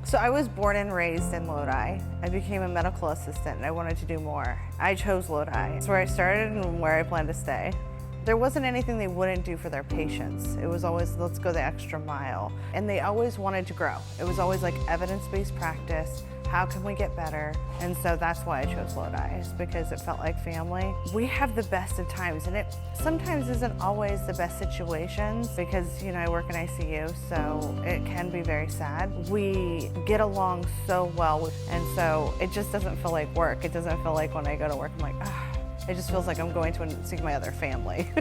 So I was born and raised in Lodi. I became a medical assistant and I wanted to do more. I chose Lodi. It's where I started and where I plan to stay. There wasn't anything they wouldn't do for their patients. It was always, let's go the extra mile. And they always wanted to grow. It was always like evidence-based practice. How can we get better? And so that's why I chose Lodi, is because it felt like family. We have the best of times, and it sometimes isn't always the best situations because, I work in ICU, so it can be very sad. We get along so well, and so it just doesn't feel like work. It doesn't feel like when I go to work, I'm like, ah. It just feels like I'm going to see my other family.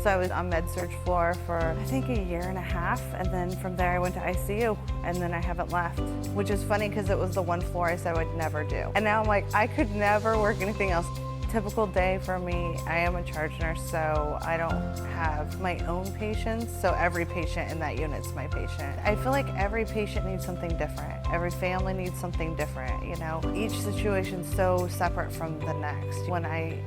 So I was on med-surg floor for, I think, a year and a half, and then from there I went to ICU, and then I haven't left, which is funny because it was the one floor I said I would never do. And now I'm like, I could never work anything else. Typical day for me, I am a charge nurse, so I don't have my own patients, so every patient in that unit's my patient. I feel like every patient needs something different. Every family needs something different, Each situation's so separate from the next. When I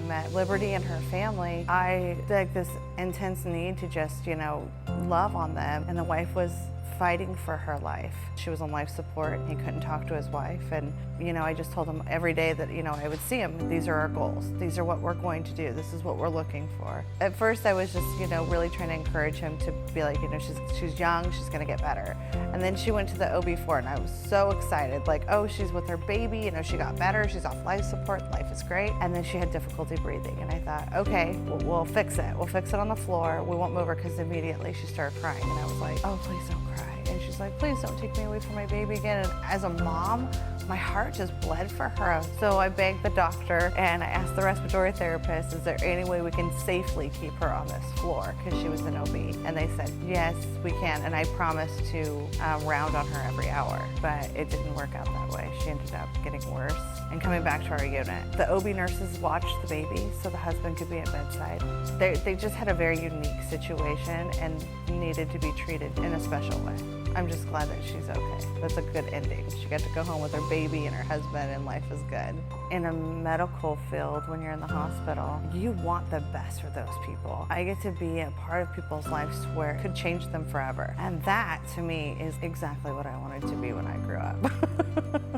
met Liberty and her family, I had this intense need to just, love on them, and the wife was fighting for her life. She was on life support. He couldn't talk to his wife. And, I just told him every day that, I would see him. These are our goals. These are what we're going to do. This is what we're looking for. At first, I was just, really trying to encourage him to be like, she's young, she's going to get better. And then she went to the OB floor, and I was so excited. Like, oh, she's with her baby. She got better. She's off life support. Life is great. And then she had difficulty breathing. And I thought, okay, we'll fix it. We'll fix it on the floor. We won't move her, because immediately she started crying. And I was like, oh, please don't cry. And she's like, please don't take me away from my baby again. And as a mom, my heart just bled for her. So I begged the doctor and I asked the respiratory therapist, is there any way we can safely keep her on this floor? Because she was an OB. And they said, yes, we can. And I promised to round on her every hour. But it didn't work out that way. She ended up getting worse and coming back to our unit. The OB nurses watched the baby so the husband could be at bedside. They just had a very unique situation and needed to be treated in a special way. I'm just glad that she's okay. That's a good ending. She got to go home with her baby and her husband, and life is good. In a medical field, when you're in the hospital, you want the best for those people. I get to be a part of people's lives where it could change them forever. And that, to me, is exactly what I wanted to be when I grew up.